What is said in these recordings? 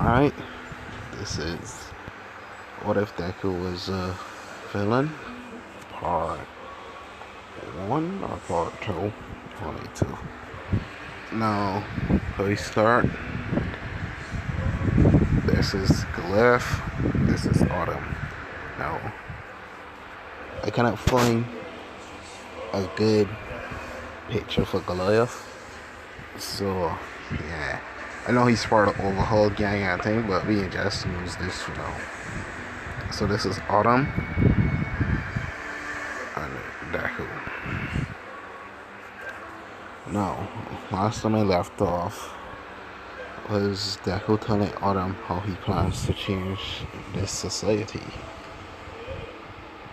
Alright, this is What If Deku Was a Villain? Part 1 or Part 2? Only 2. Now, we start. This is Glyph. This is Autumn. Now, I cannot find a good picture for Goliath. So, yeah. I know he's part of the overhaul gang, I think, but we just use this for now. So this is Autumn and Deku. Now, last time I left off was Deku telling Autumn how he plans to change this society.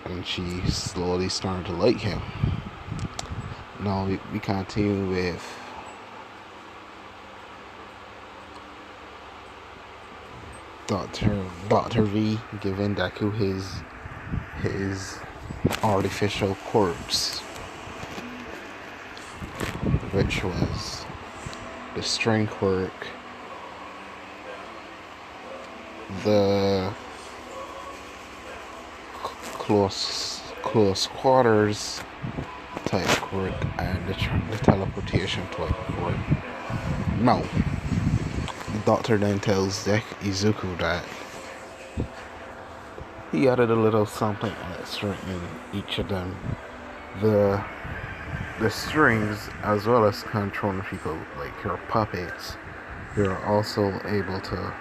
And she slowly started to like him. Now we continue with Dr. V giving Deku his artificial corpse, which was the string quirk, the close quarters type quirk, and the teleportation type quirk. No. The doctor then tells Izuku that he added a little something extra in each of them. The strings, as well as controlling people like your puppets, you're also able to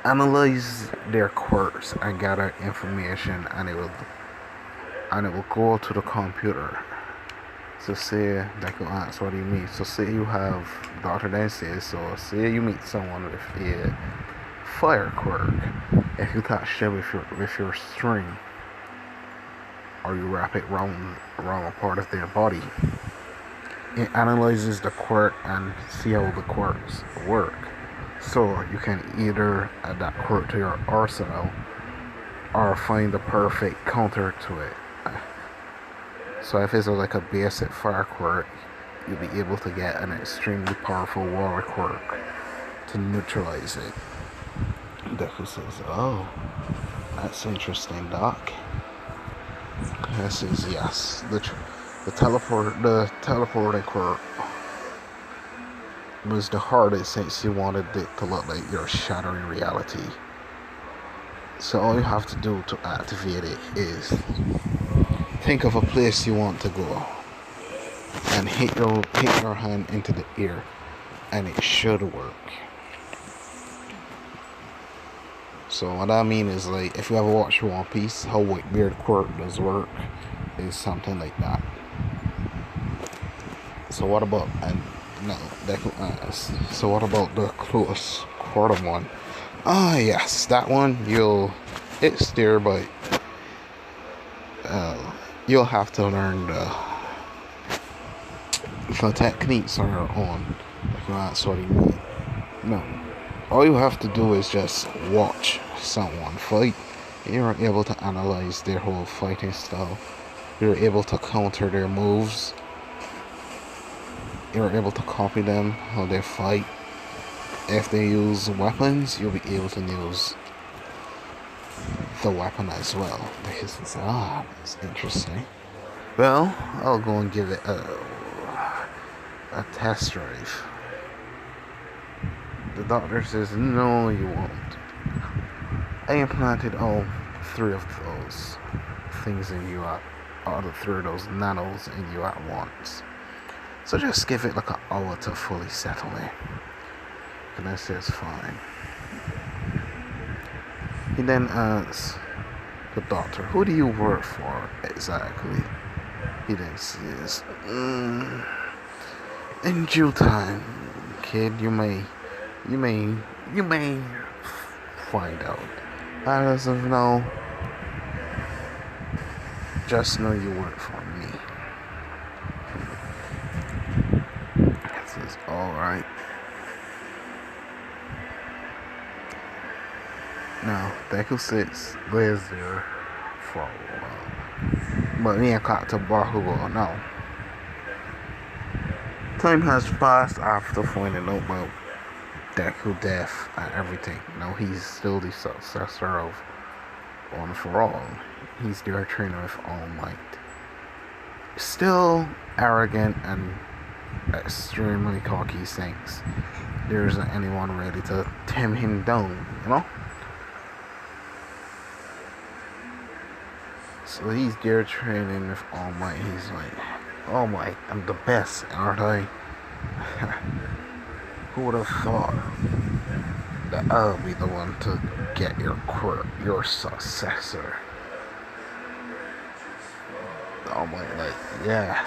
analyze their quirks and gather information, and it will go to the computer. So say Deku asks, what do you mean? So say you have Dr. then says, so say you meet someone with a fire quirk. If you touch them with your string, or you wrap it around a part of their body, it analyzes the quirk and see how the quirks work. So you can either add that quirk to your arsenal or find the perfect counter to it. So if it's like a basic fire quirk, you'll be able to get an extremely powerful water quirk to neutralize it. Deku says, oh, that's interesting, Doc. He says, yes, the teleporting quirk was the hardest since you wanted it to look like you're shattering reality. So all you have to do to activate it is think of a place you want to go and hit your hand into the air, and it should work. So what I mean is, like, if you ever watch One Piece, how Whitebeard quirk does work is something like that. So what about so what about the close quarter one? Yes, that one it's there, but you'll have to learn the techniques on your own. That's what you mean. No. All you have to do is just watch someone fight. You're able to analyze their whole fighting style. You're able to counter their moves. You're able to copy them, how they fight. If they use weapons, you'll be able to use the weapon as well. Because it's, that's interesting. Well, I'll go and give it a test drive. The doctor says, no, you won't. I implanted all 3 of those things in you all the 3 of those nanos in you at once. So just give it like an hour to fully settle in. And I says, fine. He then asks the doctor, who do you work for exactly? He then says, in due time, kid, you may find out. As of now, just know you work for me. He says, alright. Now, Deku lays there for a while. But me and Kata Bakugo, no. Time has passed after finding out about Deku death and everything. No, he's still the successor of One for All. He's their trainer with All Might. Still arrogant and extremely cocky thinks there isn't anyone ready to tame him down, you know? So he's there training with All Might. He's like, All Might, I'm the best, aren't I? Who would have thought that I'll be the one to get your successor? All Might, like, yeah.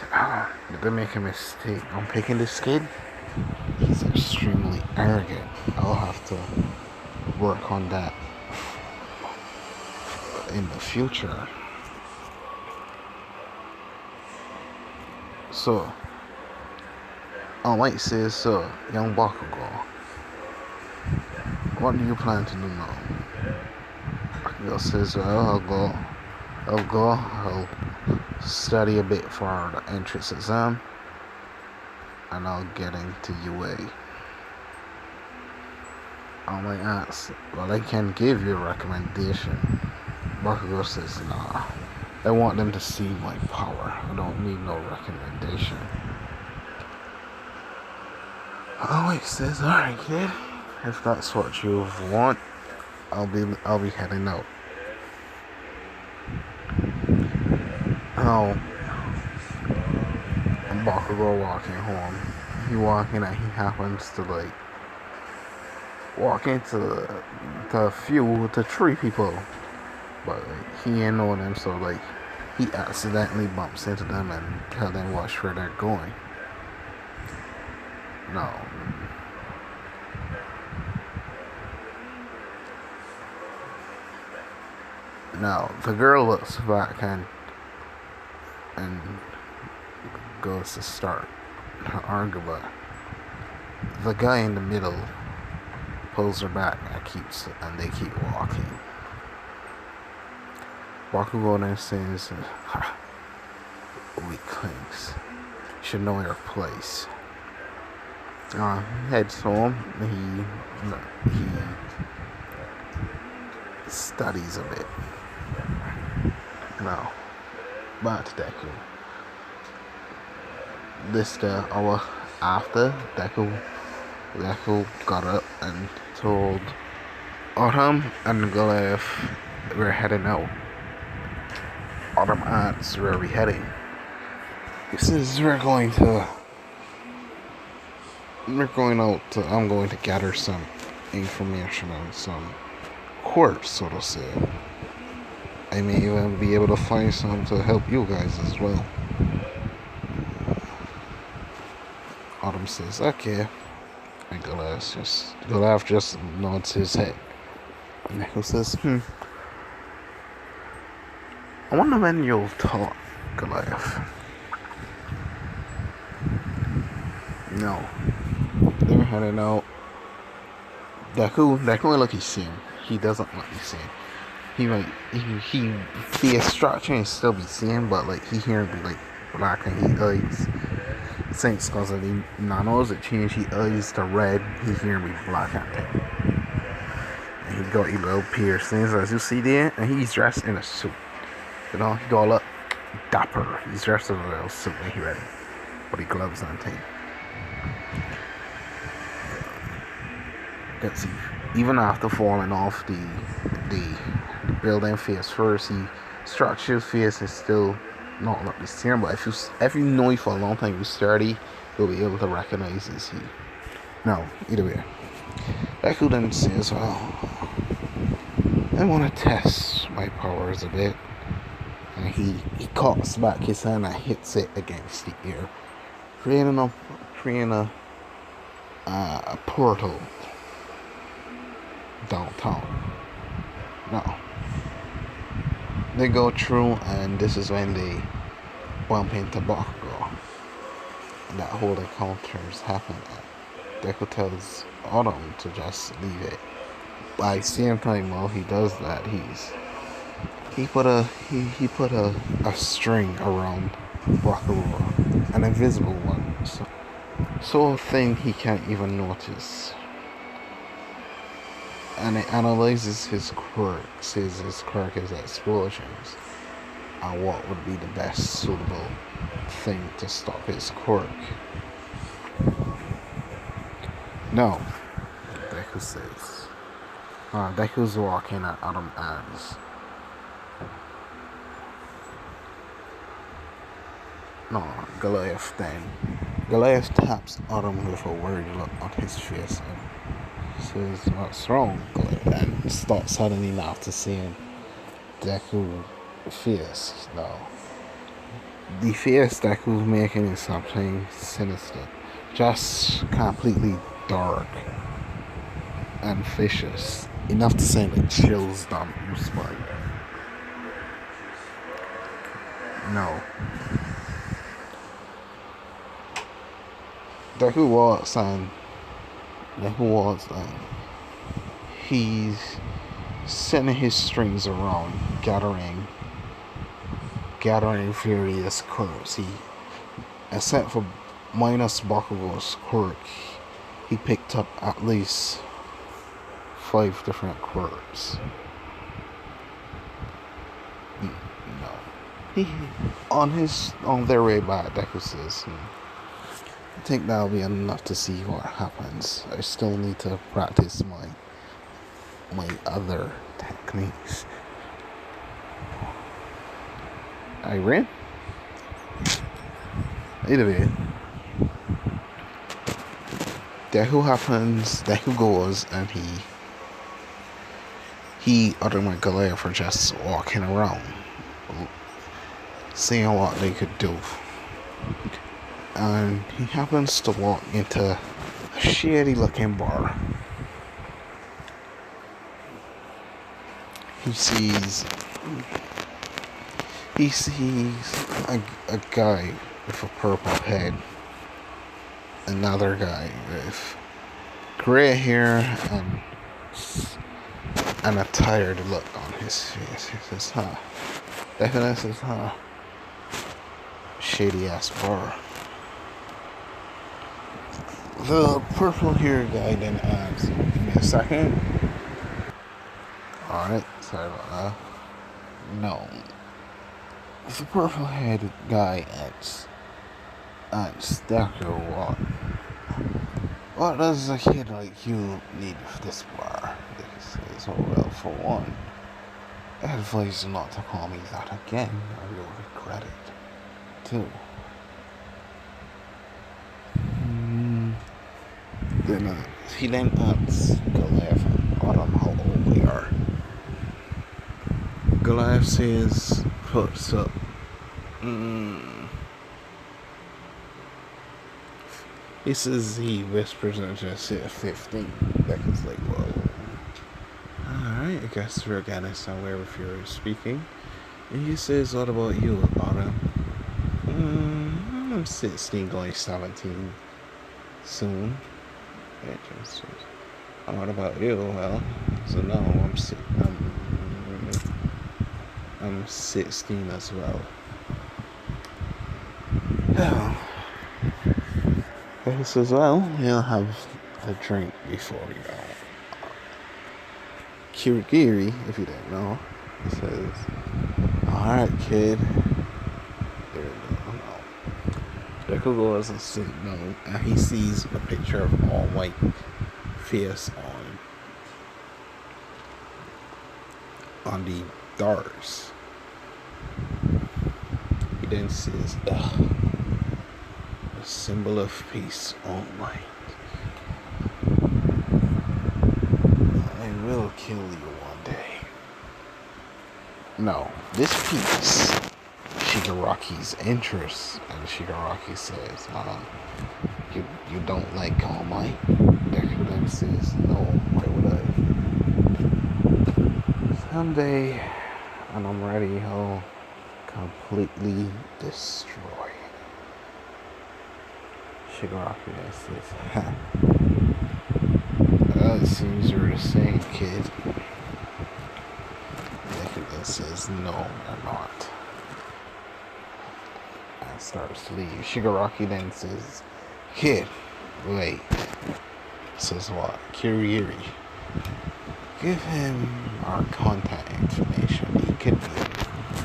Did I make a mistake? I'm picking this kid. He's extremely arrogant. I'll have to work on that in the future. So, All Might says, so, young Bakugo, what do you plan to do now? Bakugo says, well, I'll study a bit for the entrance exam, and I'll get into UA. All Might asks, well, I can give you a recommendation. Bakugo says, nah, I want them to see my power. I don't need no recommendation. All Might says, alright kid, if that's what you want, I'll be heading out. Now, Bakugo walking home. He walking and he happens to like walk into three people, but like, he ain't know them, so like he accidentally bumps into them and tell them where they're going. Now the girl looks back and goes to start her argument. The guy in the middle pulls her back and they keep walking. Bakugo then says, weaklings, you should know your place. Heads home. He studies a bit. Now, back to Deku. This hour after, Deku got up and told Autumn and Goliath we're heading out. Autumn asks where are we heading. He says I'm going to gather some information on some quartz, so to say. I may even be able to find some to help you guys as well. Autumn says, okay. And Goliath just nods his head. And Deku says, I wonder when you'll talk, Goliath. No. They're heading out. Deku look he's seeing. He doesn't look he's seeing. He the instruction is still be seeing, but like he hearing be like black and he eyes. Since cause of the nanos it changed he eyes to red, he hearing be black at him. And he got a little piercings as you see there, and he's dressed in a suit. You know, he all up dapper. He's dressed in a little suit when he ready. With the gloves on tape. Let's see. Even after falling off the building face first, he structured face is still not like the same. But if you know it for a long time, you're sturdy, you'll be able to recognize his he. No, either way. Deku then says, well, I want to test my powers a bit. And he cocks back his hand and hits it against the air, creating a portal downtown. Now they go through, and this is when they bump into Bakugo. And that whole encounter is happening. Deku tells Autumn to just leave it. By the same time, while he does that, he put a string around Bakugo, an invisible one. So so thin he can't even notice. And it analyzes his quirk, says his quirk is explosions, and what would be the best suitable thing to stop his quirk. No, Deku says. Deku's walking at Adam ends. No, Goliath then. Goliath taps Adam with a worried look on his face and says, "What's wrong, Goliath?" And starts suddenly laughing, seeing Deku face. No. The face Deku's making is something sinister. Just completely dark and vicious. Enough to send the chills down your spine. No. Deku walks and he's sending his strings around, gathering various quirks. Except for minus Bakugo's quirk, he picked up at least 5 different quirks. No. On their way back, Deku says, I think that'll be enough to see what happens. I still need to practice my other techniques. Irene? Either way, Deku goes, and he other my Goliath are just walking around, seeing what they could do. And he happens to walk into a shady looking bar. He sees a guy with a purple head, another guy with gray hair and a tired look on his face. He says, Definitely says, shady ass bar. The purple hair guy then asks, give me a second. Alright, sorry about that. No. The purple head guy asks Deku, what does a kid like you need for this bar? He says, oh well, for one, I advise you not to call me that again, or you'll regret it. 2. He then asks Goliath and Autumn how old they are. Goliath says, puts up. He says he whispers and just said 15. Becca's like, whoa. Alright, I guess we're getting somewhere if you're speaking. And he says, what about you, Autumn? I'm 16, going 17 soon. What about you? Well, so no, I'm 16 as well. Yeah. He says, well, he'll have a drink before we go. Kirigiri, if you didn't know, he says, alright, kid. Deku goes and sits down, and he sees a picture of all white face on the doors. He then says, a symbol of peace, all white. I will kill you one day. No, this piece Shigaraki's interest, and Shigaraki says, you don't like All Might? Deku then says, no, why would I? Someday, when I'm ready, I'll completely destroy. Shigaraki then says, well, it seems you're the same, kid. Deku then says, no, I'm not. Starts to leave. Shigaraki then says, kid, Wait, says what? Kiriri. Give him our contact information. He could be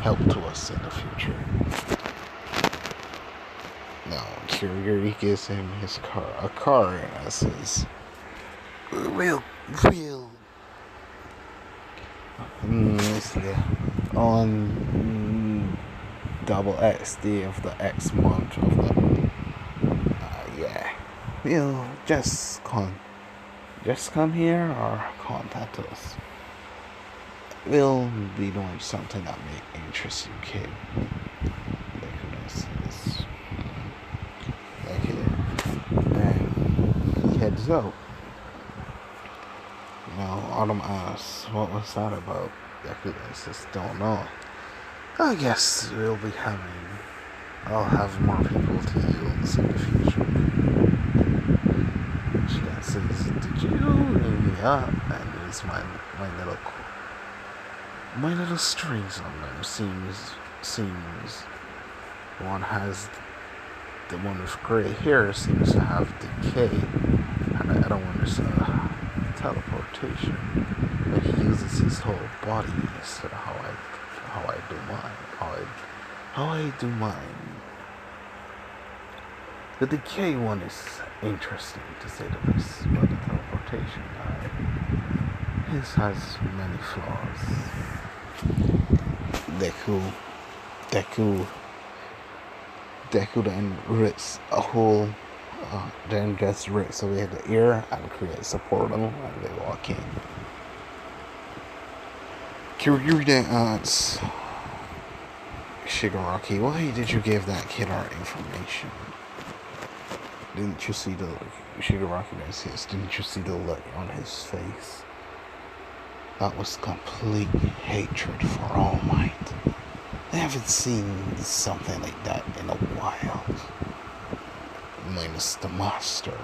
help to us in the future. No, Kiriri gives him his car, a car as his real, on double X day of the X month of the yeah. We'll just come here or contact us. We'll be doing something that may interest you, kid. And he heads out. Now, Autumn asks, what was that about? Deku says, don't know. I guess I'll have more people to use in the future. She then says, did you ring me up? And there's my little strings on them. Seems the one with gray hair seems to have decay, and the other one is teleportation. But he uses his whole body instead of how I do mine. How I do mine. The decay one is interesting to say the least, but the teleportation guy, his has many flaws. Deku then rips a hole, then just rips away the ear and creates a portal, and they walk in. Kiryu then asks Shigaraki, why did you give that kid our information? Didn't you see the Shigaraki then says, didn't you see the look on his face? That was complete hatred for All Might. I haven't seen something like that in a while. Minus the master.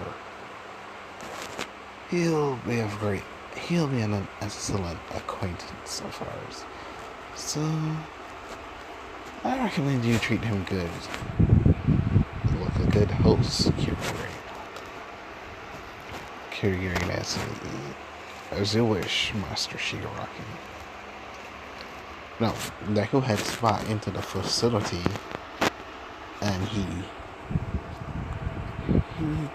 He'll be an excellent acquaintance of ours. So, I recommend you treat him good. Look a good host, Kiryu says, as you wish, Master Shigaraki. Now, Deku heads back into the facility, and he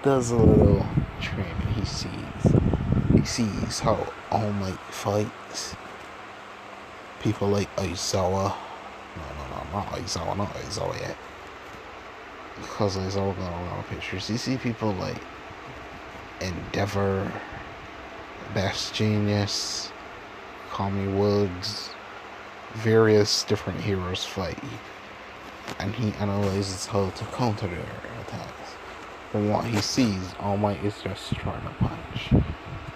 does a little training. He sees how All Might fights people like Aizawa. No, not Aizawa yet. Because Aizawa got a lot of pictures. You see people like Endeavor, Best Genius, Kami Woods, various different heroes fight, and he analyzes how to counter their attacks. From what he sees, All Might is just trying to punch.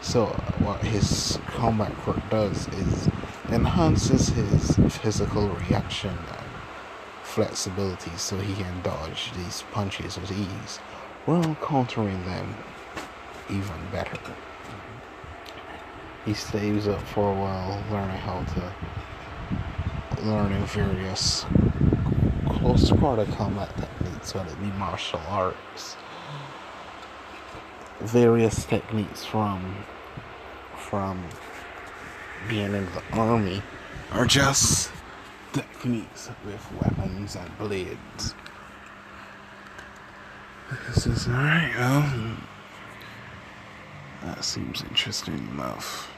So what his combat quirk does is enhances his physical reaction and flexibility so he can dodge these punches with ease, while countering them even better. He stays up for a while, learning various close quarter combat techniques, whether it be martial arts, various techniques from being in the army, or just techniques with weapons and blades. This is alright, that seems interesting enough.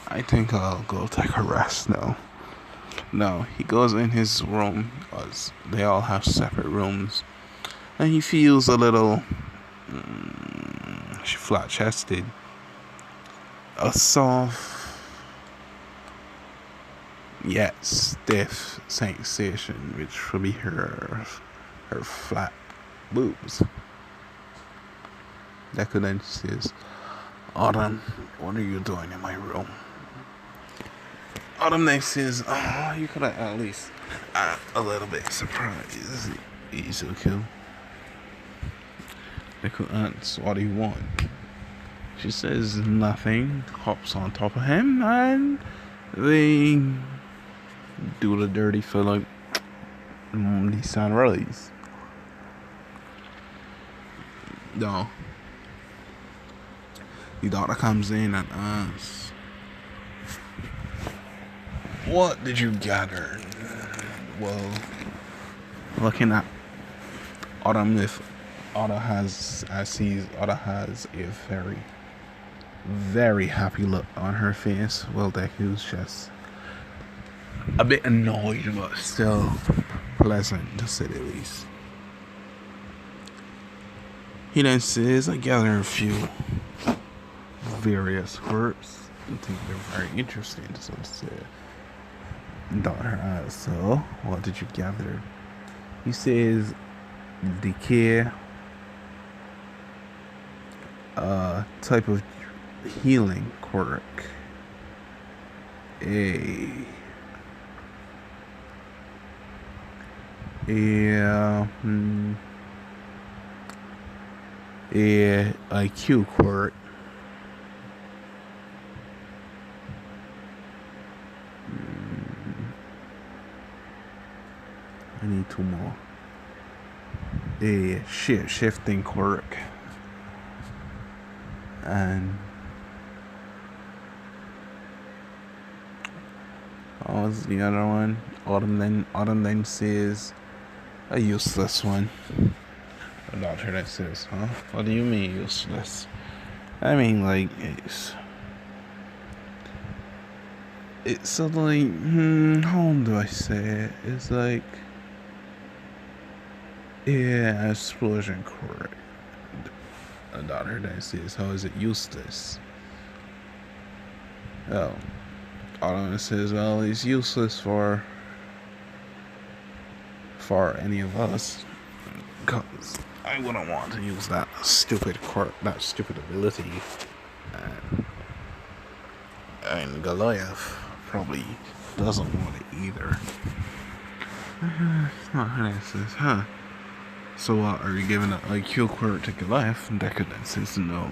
I think I'll go take a rest now. No, he goes in his room, because they all have separate rooms, and he feels a little flat-chested. A soft, yet stiff sensation, which will be her flat boobs. Deku then says, Autumn, what are you doing in my room? Autumn then says, you could have at least a little bit surprised. Izuku. Deku asks, what do you want? She says nothing, hops on top of him, and they do the dirty for like the sunrise. No. The doctor comes in and asks, "What did you gather?" Well, looking at Autumn, if Autumn has, Autumn has a very, very happy look on her face. Well, Deku's just a bit annoyed, but still pleasant to say the least. He then says, "I gather a few various quirks. I think they're very interesting." So to say, daughter asks, "So, what did you gather?" He says, "Decay, type of healing quirk, a IQ quirk, I need two more, a shifting quirk, and what was the other one?" Autumn then says, "A useless one." The doctor that says, "Huh? What do you mean useless?" I mean, like, it's suddenly, how do I say it? It's like, yeah, explosion quirk. The doctor then says, "How is it useless?" Oh, Autumn says, "Well, it's useless for any of us, because I wouldn't want to use that stupid quirk, that stupid ability, and Goliath probably doesn't want it either." Says, "Huh? So what, are you giving an IQ quirk to Goliath?" And Deku then says, "No.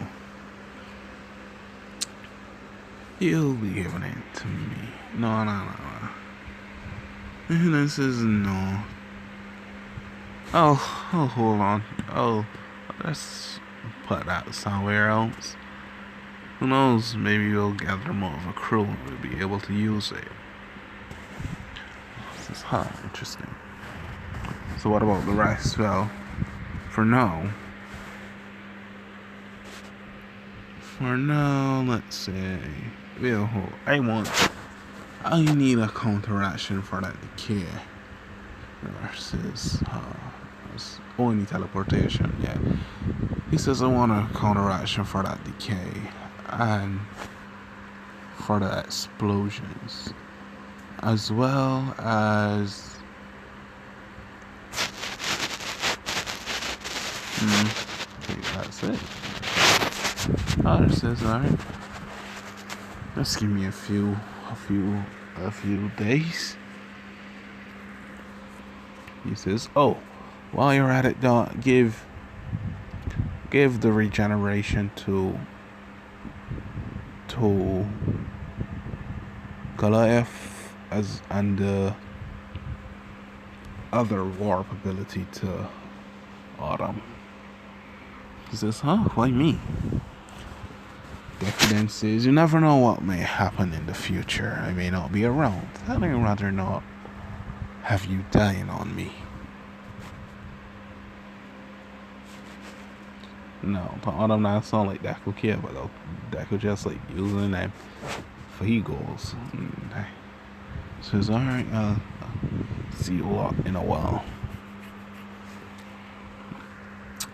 You'll be giving it to me." No. And then says, "No. Oh, hold on. Oh, let's put that somewhere else. Who knows, maybe we'll gather more of a crew and we'll be able to use it." Says, "Huh, interesting. So what about the rest?" Well, for now, let's say, well, I need a counteraction for that decay. Versus, only teleportation, yeah. He says, "I want a counteraction for that decay and for the explosions, as well as I think that's it." Otter says, "Alright, just give me a few days." He says, "Oh, while you're at it, don't give the regeneration to Goliath and the other warp ability to Autumn." He says, "Huh? Why me?" Deku then says, "You never know what may happen in the future. I may not be around. I'd rather not have you dying on me." No, to Autumn not sound like Deku care, but Deku just like using them for he goals. Says, "Alright, I'll see you in a while."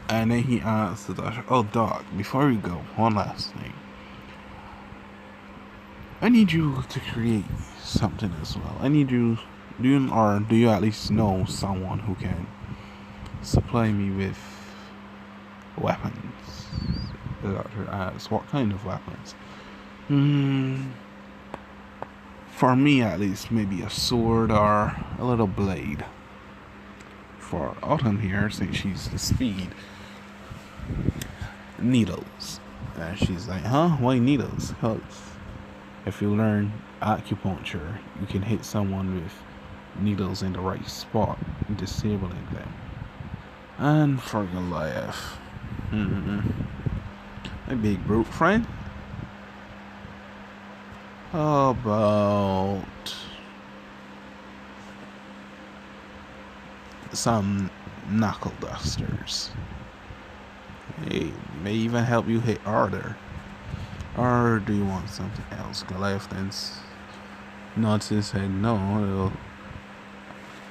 And then he asks the doctor, "Oh, Doc, before we go, one last thing. I need you to create something as well. I need you, do you at least know someone who can supply me with weapons?" The doctor asks, "What kind of weapons?" For me at least, maybe a sword or a little blade. For Autumn here, since she's the speed, needles." And she's like, "Huh? Why needles?" "Because if you learn acupuncture, you can hit someone with needles in the right spot, disabling them." And for Goliath, My big brute friend. How about some knuckle dusters? Hey, may even help you hit harder. Or do you want something else? Goliath then nods his head no,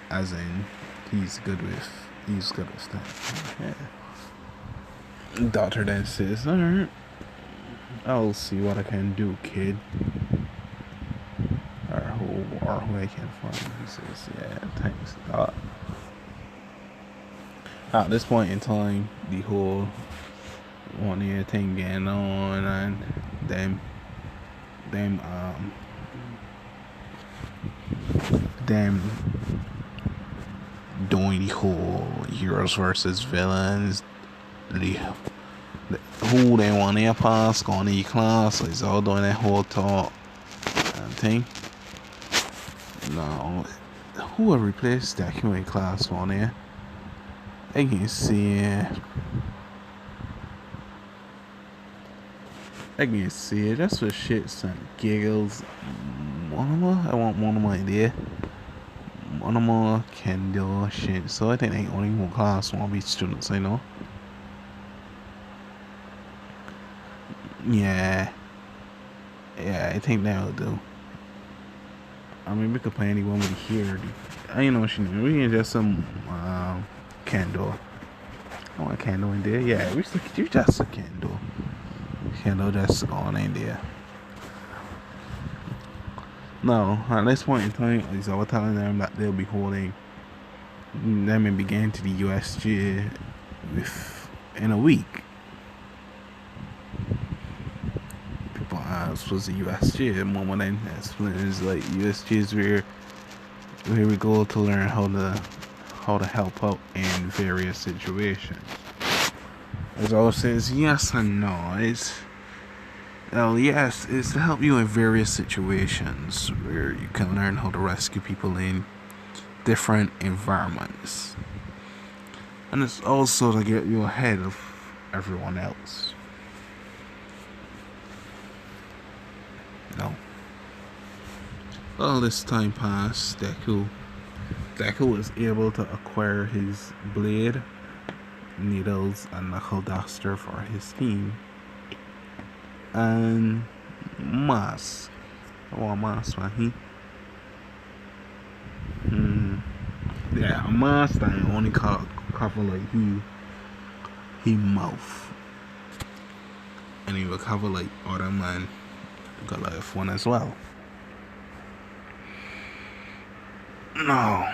as in he's good with that. Yeah. Doctor then says, alright, I'll see what I can do, kid. Or who I can find. He says, yeah, thanks, Doc. At this point in time, the whole one year thing going on, and them doing the whole heroes versus villains, who they want their pass, going to the class, so it's all doing that whole talk and thing. Now, who will replace that human class on there? I can see it. That's for shits and giggles. I want one of my idea. One of my can do shit. So I think they only one class won't be students, I know. Yeah, I think that'll do. I mean, we could play anyone with here. I know what she knew. We can just some candle. I want a candle in there. Yeah, we just a candle. Candle that's on in there. No, at this point in time, is I was telling them that they'll be holding them and begin to the USG in a week. People ask, what's the USG? Mama then explains like USG is where we go to learn how to help out in various situations. As always says yes and no. Yes, it's to help you in various situations where you can learn how to rescue people in different environments. And it's also to get you ahead of everyone else. No. Well, this time passed, Deku was able to acquire his blade, needles, and knuckle duster for his team. And mask. I want mask, man. Yeah, a mask that only cover like he mouth, and he will cover like other man Goliath one as well. No.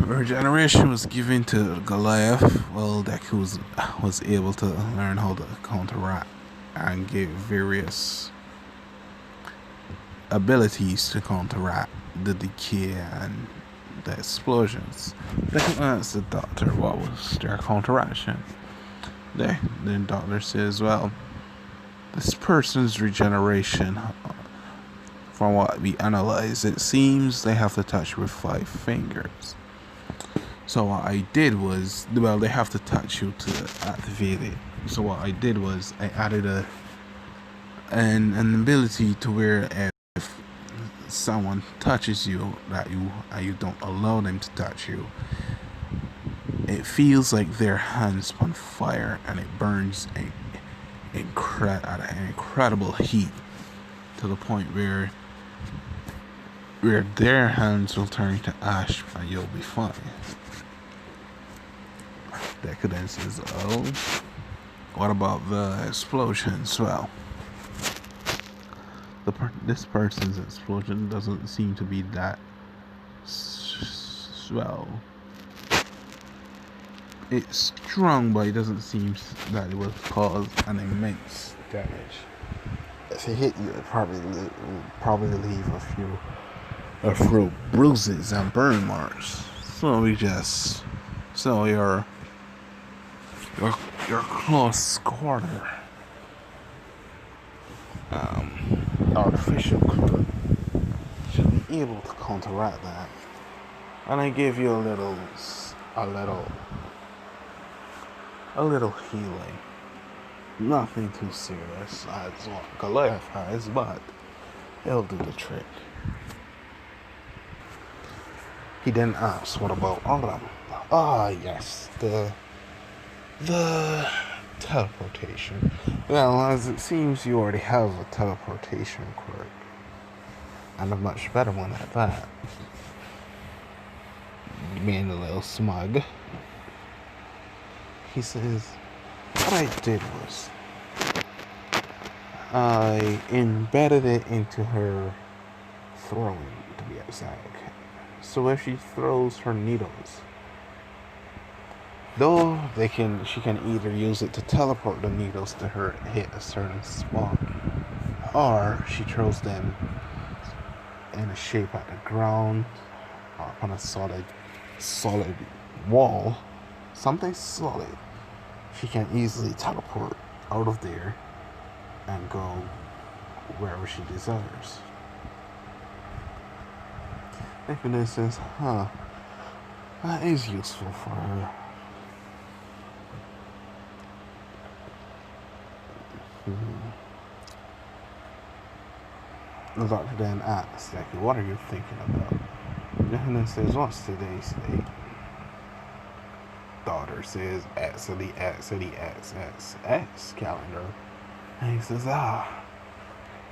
Regeneration was given to Goliath. Well, Deku was able to learn how to counteract and give various abilities to counteract the decay and the explosions. Deku asked the doctor what was their counteraction. The doctor says, well, this person's regeneration, from what we analyze, it seems they have to touch with 5 fingers. So what I did was, well, they have to touch you to activate it. So what I did was I added an ability to where if someone touches you that you don't allow them to touch you, it feels like their hands on fire and it burns at an incredible heat to the point where their hands will turn to ash and you'll be fine. Deku says, oh, what about the explosions? Well, this person's explosion doesn't seem to be that well. It's strong, but it doesn't seem that it will cause an immense damage. If it hit you, it probably leave a few bruises and burn marks. So your close quarter artificial crew should be able to counteract that. And I give you a little a little a little healing. Nothing too serious as what Goliath has, but it'll do the trick. He then asks, what about Autumn? Ah, yes, the teleportation. Well, as it seems you already have a teleportation quirk. And a much better one at that. Being a little smug. He says, what I did was, I embedded it into her throwing, to be exact. So if she throws her needles, though she can either use it to teleport the needles to her hit a certain spot, or she throws them in a shape at the ground, or on a solid wall, something solid. She can easily teleport out of there and go wherever she desires. Infinite says, that is useful for her. The doctor then asks, like, what are you thinking about? Infinite says, what's today's date? Daughter says, actually, calendar. And he says,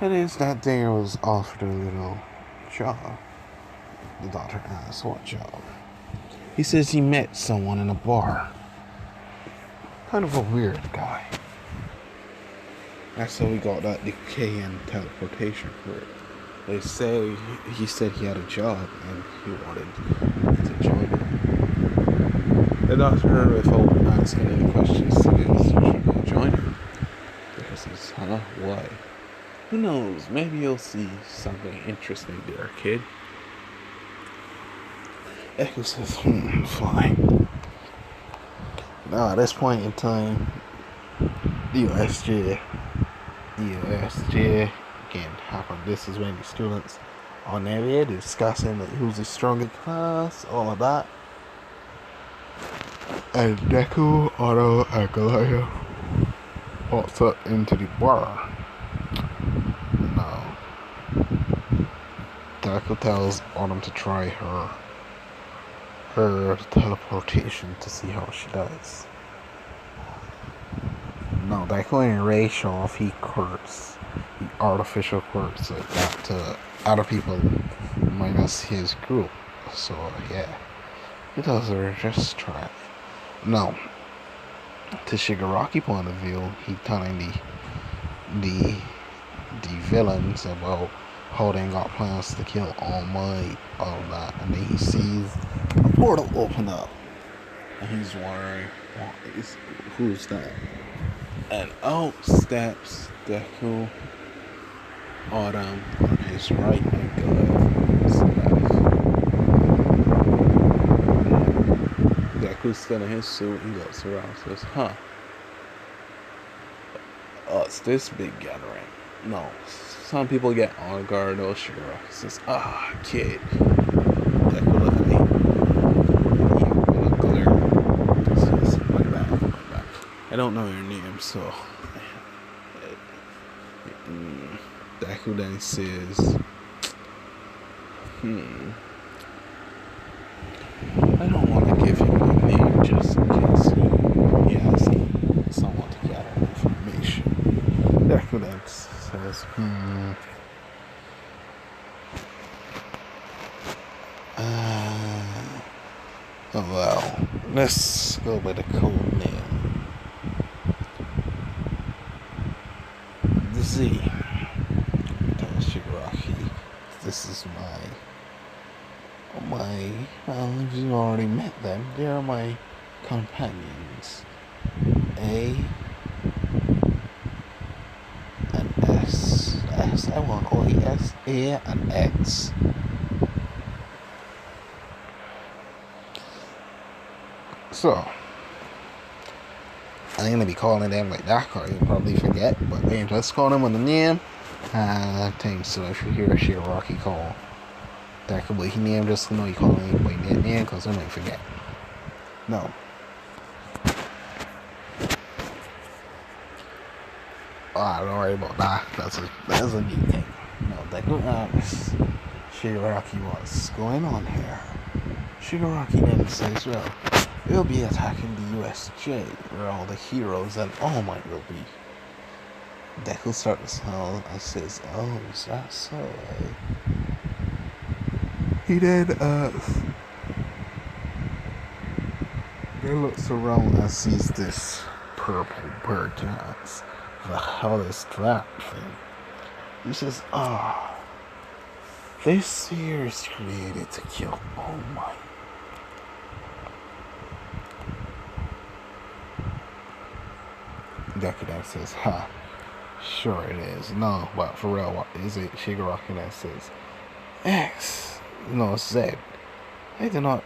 it is that day I was offered a little job. The doctor asks, what job? He says he met someone in a bar. Kind of a weird guy. That's how he got that decay and teleportation for it. They say he said he had a job and he wanted to join him. The doctor, without asking any questions, says, join him. Because he's, why? Who knows? Maybe you'll see something interesting there, kid. Echo says, fine. Now, at this point in time, the USJ again happened. This is when the students on there discussing who's the strongest class, all of that. And Deku, Otto, and Goliath walks up into the bar. Now, Deku tells Autumn to try her teleportation to see how she does. No, Deku ain't racial off. He quirks. He artificial quirks like that to other people minus his group. So, yeah. He tells her, just try it. Now, to Shigaraki point of view, he telling the villains about how they got plans to kill All Might, all that, and then he sees a portal open up, and he's wondering, who's that? And out steps Deku, Autumn on his right and Goliath on his left. Deku's still in his suit. He looks around and says, it's this big gathering. No, some people get on guard. No, Shigaraki says, kid. Deku look at me. He look clear. Says, my bad. I don't know your name, so. Deku then says, I don't want to give him my name just in case he has someone to gather information. Deku then says, well, let's go by the code name. The Z. Tells Shigaraki, this is well, if you already met them, they are my companions. A and S. I want call it S, A and X. So, I ain't gonna be calling them like that, cause you'll probably forget, but they just call them with the name. Things. So if you hear a Shigaraki call Deku by his name, just know you call him by that name, cause they might forget. No. Don't worry about that. That's a new thing. No, Deku asks Shigaraki what's going on here. Shigaraki then says, well, we'll be attacking the USJ, where all the heroes and All Might will be. Deku starts to smile and says, oh, is that so, eh? He then looks around and sees this purple bird dance. The hell is that thing? He says, this sphere is created to kill All Might. Deku then says, ha, sure it is. No, but for real, what is it? Shigaraki then says, X, no, Z. I do not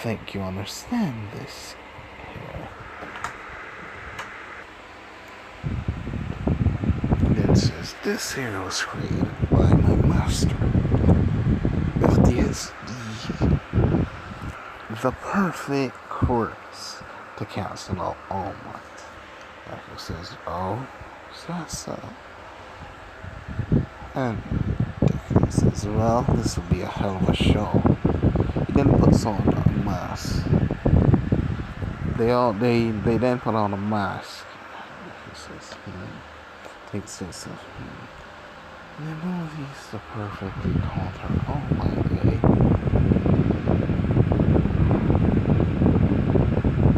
think you understand this here. Then says, this hero was created by my master. It is the perfect course to cancel out All Might. Deku says, oh, is that so? And Deku says, well, this will be a hell of a show. He then puts on a mask. They then put on a mask. Deku says, thinks to himself, they both used to perfectly counter All Might, eh?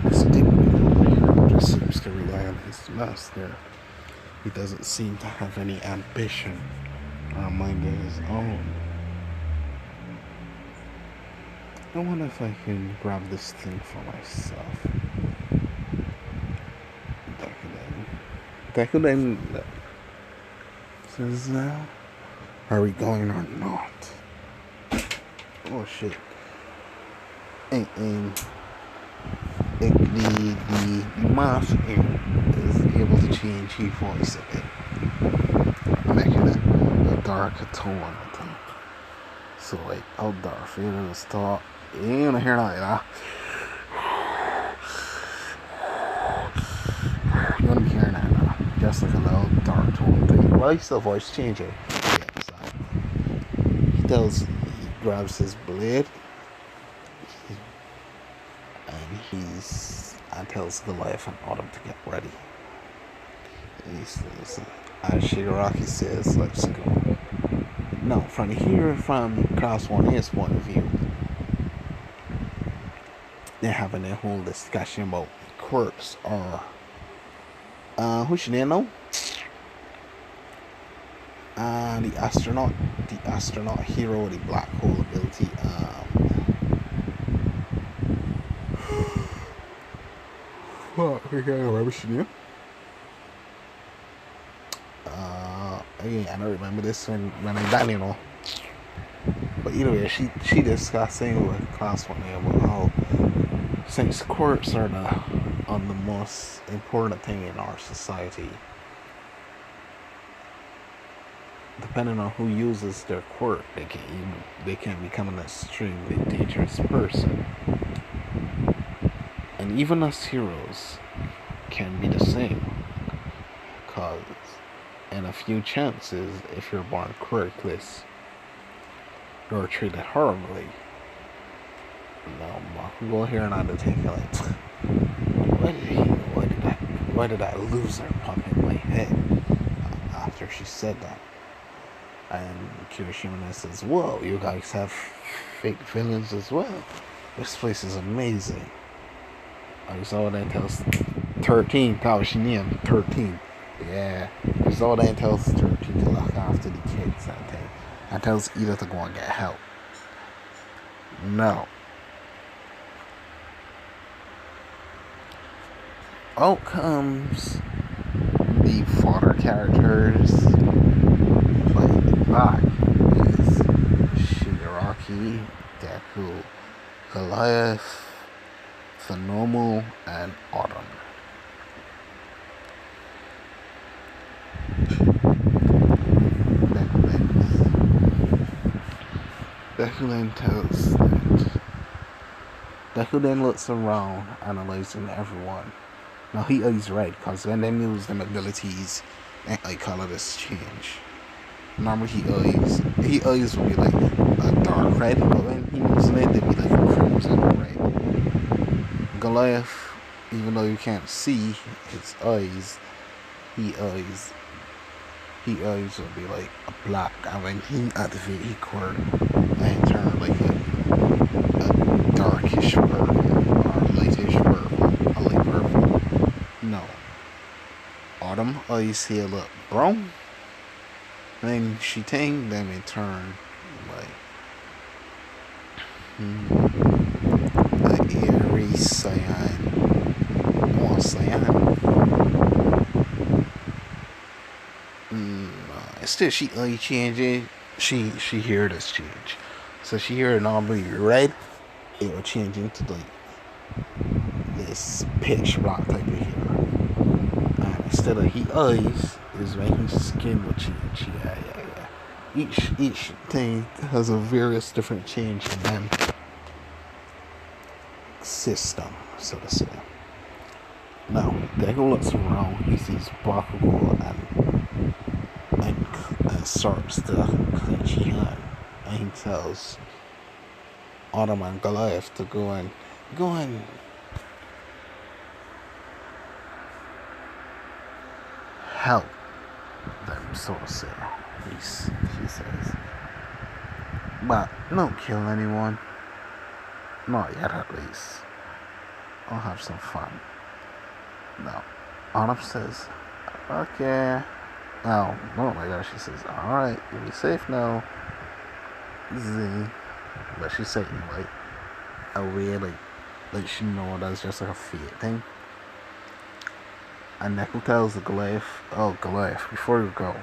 This individual hero just seems to rely on his master. He doesn't seem to have any ambition or a mind of his own. I wonder if I can grab this thing for myself. Deku then says, are we going or not? Oh shit. And the mask is able to change his voice a bit, making it a darker tone, I think. So like, oh, Darth Vader is thought, you ain't gonna hear that, you wanna be hearing that now, just like a little dark tone thing. Well, he's still voice changing. Yeah, so he grabs his blade and tells Goliath and Autumn to get ready. He says, as Shigaraki says, let's go. No, from Class 1A's point of view, they're having a whole discussion about quirks or who's your name now? The astronaut hero with the black hole ability. What? I can't remember what's your name. Again, I don't remember this when I died, But either way, she discussing with Class 1A about how since quirks are the most important thing in our society, depending on who uses their quirk, they can become an extremely dangerous person. And even us heroes can be the same, cause in a few chances, if you're born quirkless, you're treated horribly. Now, Mark, go here and I take it like, why did that loser pop in my head after she said that? And Kirishima says, whoa, you guys have fake villains as well. This place is amazing. I saw that tells 13, Kawashinian 13. Yeah, I saw that tells 13 to look after the kids that day. And tells Ida to go and get help. No. Out comes the fodder characters. Playing back is Shigaraki, Deku, Goliath, Phenomenal, and Autumn. Deku then tells Deku then looks around, analyzing everyone. Now he is right, because when they use them abilities, like colors change. Normally he eyes will be like a dark red, but when he uses it, they'll be like a crimson red. Goliath, even though you can't see his eyes, he eyes will be like a black, and when he activates his quirk, and turn like a darkish purple or lightish purple, a light purple. No, Autumn eyes heal up brown. Then she take them in turn like eerie cyan. Oh, cyan. Instead, she changes. She hear this change. So she hear it normally red. It will change into like this pitch black type of hair. And instead of he eyes, is when his skin will change. Yeah. Each thing has a various different change in them system, so to say. Now, Deku looks around, he sees Bakugo and starts to clench his hand. And he tells Autumn and Goliath to go and help them, so to say. He says. But don't kill anyone. Not yet, at least. I'll have some fun. No. Autumn says, okay. Oh my gosh, she says, alright, you'll be safe now. Z. But she's saying, like, a way, like she know that's just like a fate thing. And Deku tells the Goliath, oh, Goliath, before you go,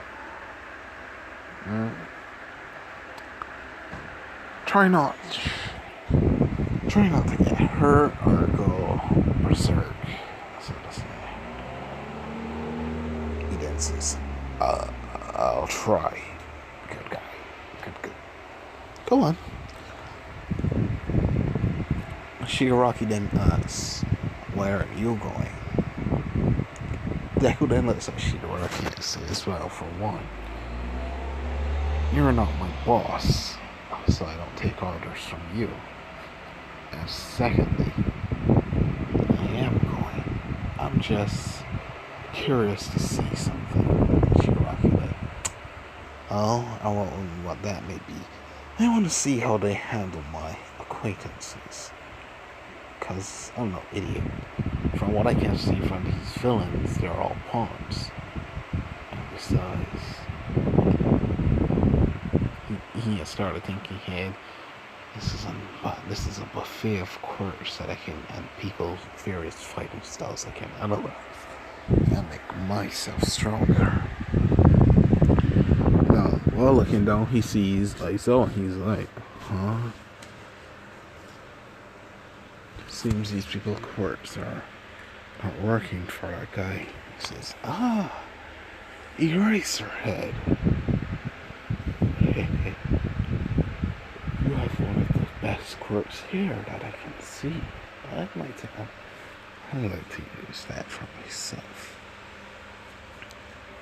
try not to get hurt or go berserk, so to say. He then says, I'll try. Good guy. Good. Go on. Shigaraki then asks, where are you going? Deku then looks at Shigaraki and says, well, for one, you're not my boss, so I don't take orders from you. And secondly, I am going. I'm just curious to see something. Shigaraki like, oh, I won't know what that may be. I want to see how they handle my acquaintances. Because I'm no idiot. From what I can see from these villains, they're all pawns. And besides, he had started thinking, hey, this is a buffet of quirks that I can, and people, various fighting styles I can analyze and make myself stronger. Now, while looking down, he sees Iso and he's like, huh? Seems these people's quirks are not working for that guy. He says, Eraserhead. You have one of the best quirks here that I can see. I'd like to use that for myself.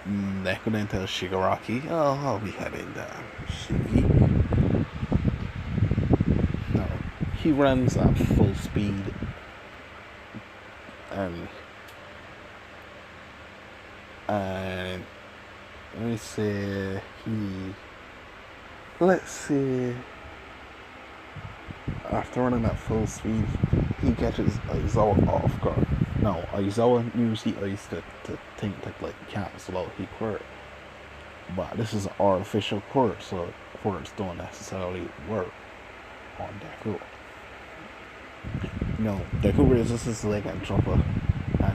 Deku then tells Shigaraki, oh, I'll be heading down. Shiggy. No, he runs at full speed. And let's see, after running at full speed, he catches Aizawa off guard. Now, Aizawa usually used to think that, like, cancel out his quirk. But this is an artificial quirk, so quirks don't necessarily work on Deku. No, Deku raises his leg and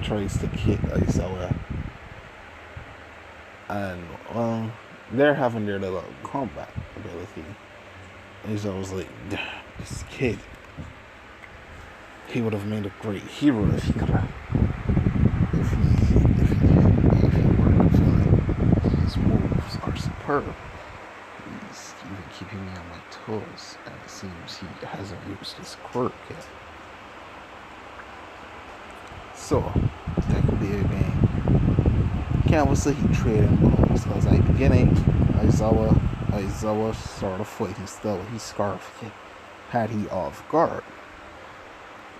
tries to kick Aizawa. And, well, they're having their little combat ability. Aizawa's like, this kid, he would have made a great hero if he could have, if he were feeling his moves are superb. He's even keeping me on my toes, and it seems he hasn't used his quirk yet. So that could be a game. Can't say he traded blows because at the beginning, Aizawa sort of fighting style. He scarf had he off guard.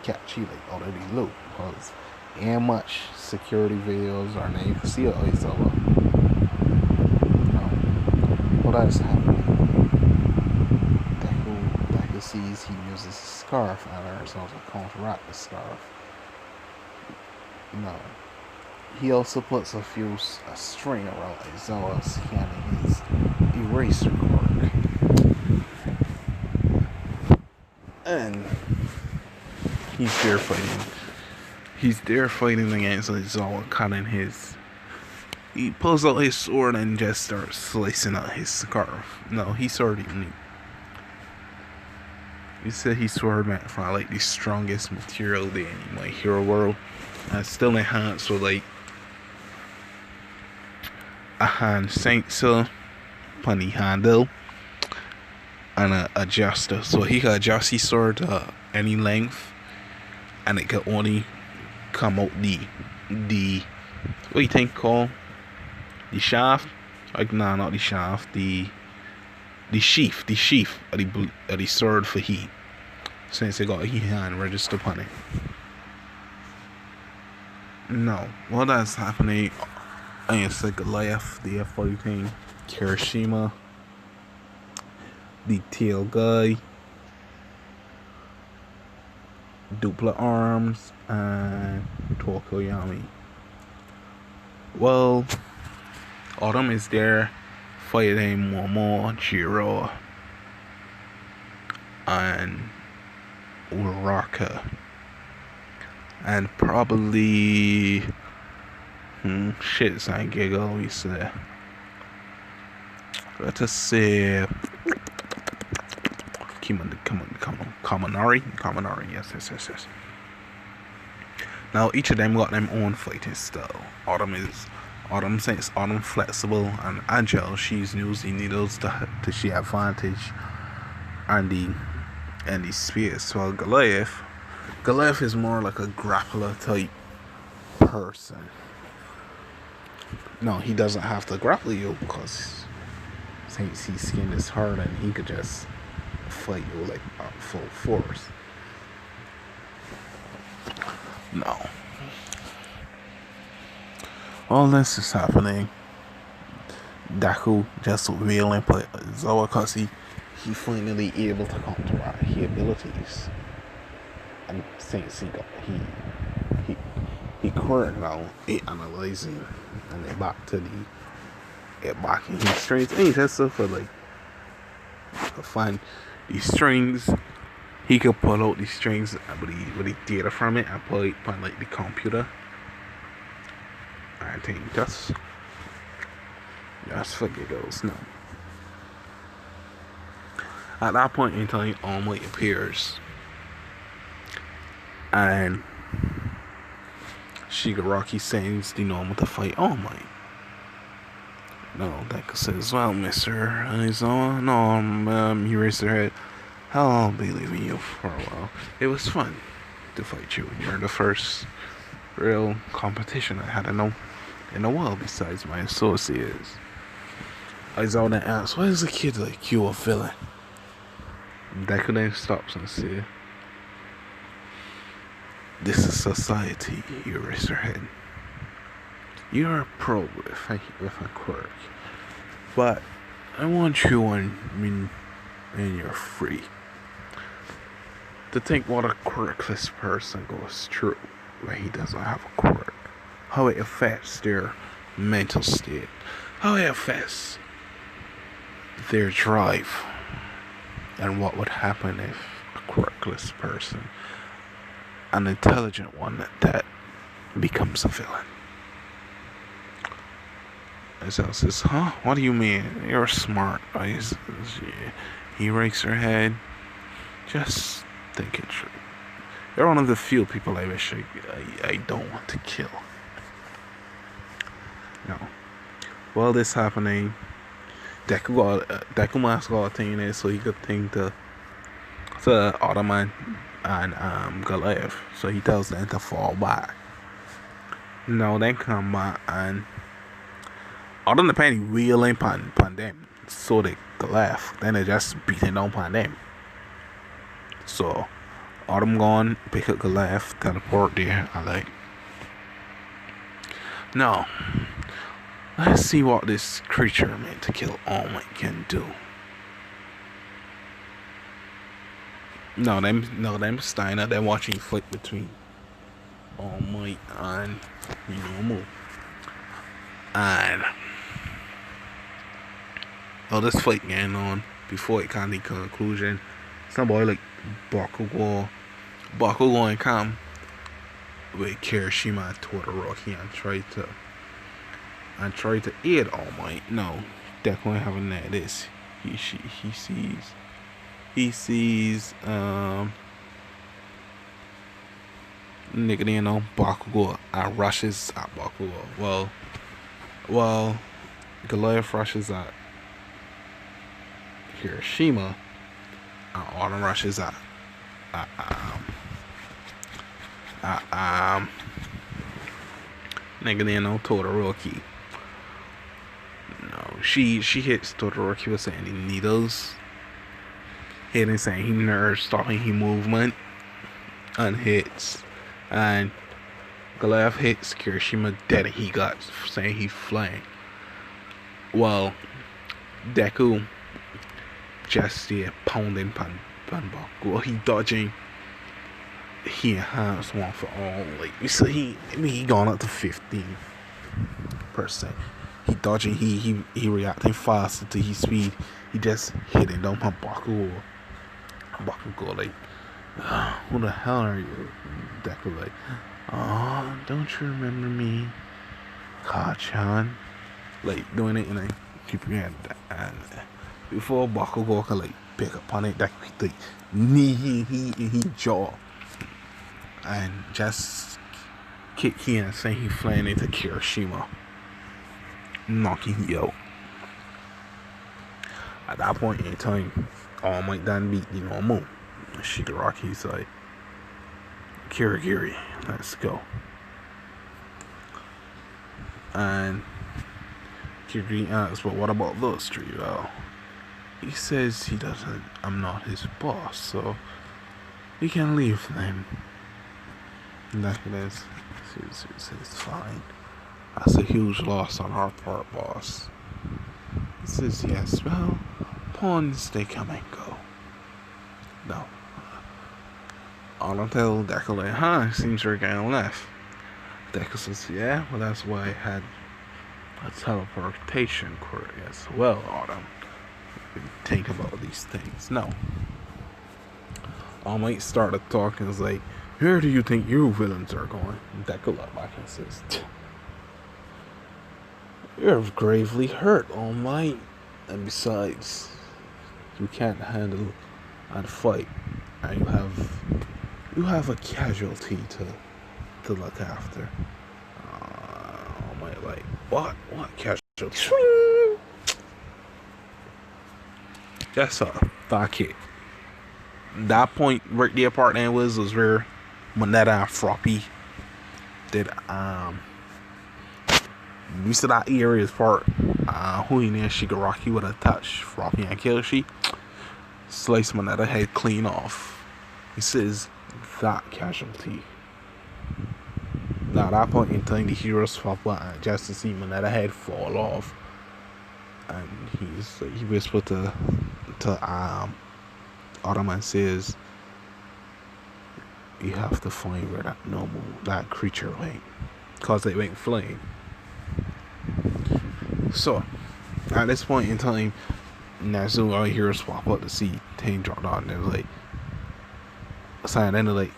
Catch he like already low because ain't much security videos or now you can see Aizawa. What is happening? Deku sees he uses a scarf and ourselves to counteract the scarf. No. He also puts a string around Aizawa's hand in his eraser cork. And he's there fighting. He's there fighting against Aizawa, cutting his. He pulls out his sword and just starts slicing out his scarf. No, he sword unique. He said his sword meant from like the strongest material in my hero world. And still enhanced with like a hand sensor, funny handle, and an adjuster. So he can adjust his sword to any length, and it can only come out the what do you think called the shaft? Like nah, not the shaft. The sheath of the sword for heat. Since they got a hand registered upon it. No, what that's happening? It's like Goliath, the F-14, Kirishima, the tail guy, Dupla Arms, and Tokoyami. Well, Autumn is there fighting Momo, Jiro, and Uraka. And probably shit, I giggle. We say, let us say, Kaminari. Yes. Now each of them got their own fighting style. Autumn since Autumn flexible and agile. She's using needles to she advantage and the spears. So Goliath is more like a grappler type person. No, he doesn't have to grapple you because since his skin is hard and he could just fight you like at full force. No. All this is happening. Deku just wailing but Zoa because he finally able to counteract his abilities. And since he current now analyzing and then back to back in his strings. And he says stuff for like to find these strings. He could pull out these strings with the data from it and pull it on like the computer. I think just for giggles, no. At that point in time, All Might appears. And Shigaraki sends the normal to fight All Might. No, Deku says, well, Mr. Aizawa, no, he raised her head. I'll be leaving you for a while. It was fun to fight you. You're the first real competition I had in a while besides my associates. Aizawa then asks, why is a kid like you a villain? Deku then stops and says, this is society. You raise her head. You're a pro with a quirk, but I want you when you're free to think what a quirkless person goes through when he doesn't have a quirk, how it affects their mental state, how it affects their drive, and what would happen if a quirkless person, an intelligent one that becomes a villain. Aizawa says, huh? What do you mean? You're smart. He rakes her head. Just think it through. You're one of the few people I wish I don't want to kill. No. While this happening, Deku Mask got a thing in it so he could think to Ottoman and Goliath. So he tells them to fall back. No, they come back and other than the penny wheeling pan them. So they left. Then they just beating down pan them. So Autumn gone, pick up the left, teleport there, I like. No. Let's see what this creature meant to kill All Might can do. No, them Steiner, they're watching fight between All Might and Normal. And this fight going on before it can the conclusion. Somebody like Bakugo and come with Kirishima Todoroki and try to aid All Might. No, definitely having that. This he sees nigga, you know, Bakugo and rushes at Bakugo. Well, Goliath rushes at Hiroshima and Autumn rushes at nigga, you know, Todoroki. No, she hits Todoroki with any needles. Hitting saying he nerves, stopping his movement, and hits. And Goliath hits Kirishima dead and he got saying he's flying. Well, Deku just pounding pan Bakugo. Well, he dodging. He enhanced one for all. Like so he gone up to 15%. He dodging, he reacting faster to his speed. He just hitting down pan Bakugo like, who the hell are you? Deku like, oh, don't you remember me, Ka-chan? Like doing it in a keep your hand and before Bakugo can like pick up on it, that like knee he jaw and just kick him and saying he flying into Kirishima, knocking you out. At that point in time, All Might done beat the normal. Shigaraki's like, Kirigiri, let's go. And Kirigiri asks, but what about those three? Well, he says he doesn't, I'm not his boss, so he can leave them. And that is, it's fine. That's a huge loss on our part, boss. He says, yes, well, pawns, they come and go. No. I'll tell Deku like, seems you're getting left. Deku says, yeah, well that's why I had a teleportation query as well, Autumn. Think about these things. No. All Might started talking, is like, where do you think you villains are going? Deku looked back and says, you're gravely hurt, All Might. And besides, you can't handle a fight, and you have a casualty to look after. All Might like, what casualty? Swing! Just a back hit. That point right there, part there was where Moneta and Froppy did we said that area's part who in there Shigaraki would have touched Froppy and Kyoshi. Slice Moneta head clean off. He says that casualty. Now at that point in time the heroes swap out just to see Moneta head fall off. And he whispered to Autumn and says, you have to find where that creature went, cause they went flying. So at this point in time, Nazu all heroes swap up to see Tane drop down. They're like, and then they're like,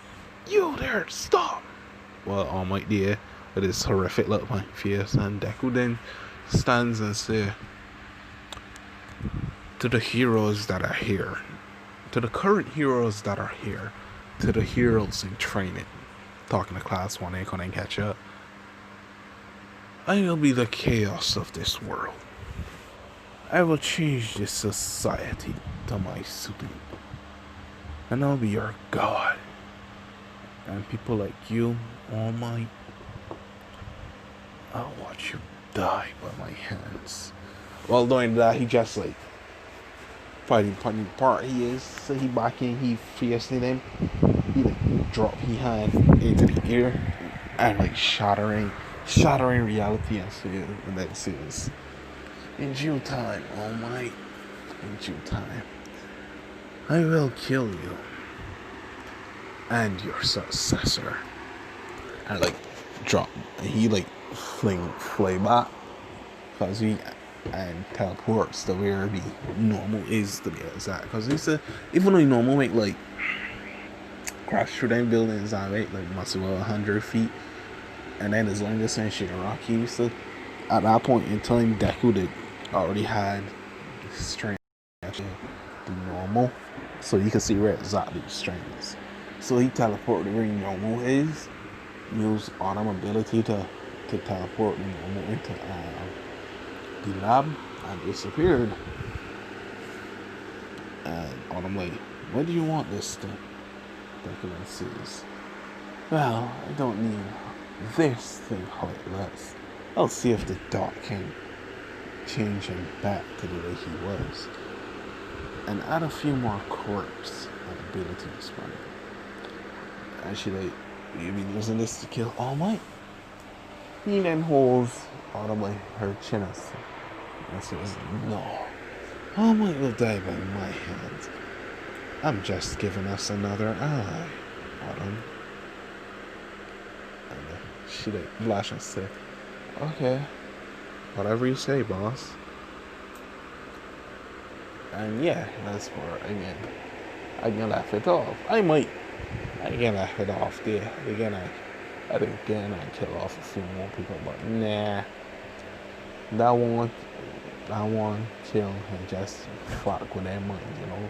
you there, stop. Well, All Might there with his horrific look on his face, and Deku then stands and says, to the heroes that are here, to the current heroes that are here, to the heroes in training, talking to class 1, they couldn't catch up, I will be the chaos of this world. I will change this society to my suiting, and I'll be your god. And people like you, All Might, I'll watch you die by my hands. Well, doing that, he just like fighting part he is. So he back in, he facing them. He like drop his hand into the air and like shattering reality and says, and then says, "In due time, All Might, in due time, I will kill you and your successor." And like drop, and he like fly back because he and teleports to where the normal is to be exact. Because he said even though normal make like crash through them buildings and right like must well 100 feet, and then as long as and shit Rocky, so at that point in time Deku did already had strength the normal, so you can see where exactly the strength is. So he teleported where normal is, use autumn ability to teleport the normal into the lab and disappeared. And Autumn like, what do you want this to? Deku says, well, I don't need this thing how it looks. I'll see if the dot can change him back to the way he was. And add a few more quirks and abilities from it. And she like, you be using this to kill All Might? He then holds Autumn like her chin and says, no, All Might will die by my hands. I'm just giving us another ally, Autumn. And she like blush and say, okay, whatever you say, boss. And yeah, that's where I can laugh it off. I can laugh it off there. I think again I kill off a few more people, but nah. That one kill and just fuck with their minds, you know.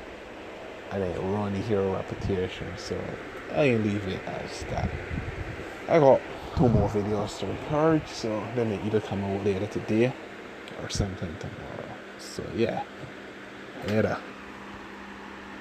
I didn't ruin the hero reputation, so I didn't leave it as that. I got 2 more videos to record, so they may either come out later today or sometime tomorrow. So yeah, later.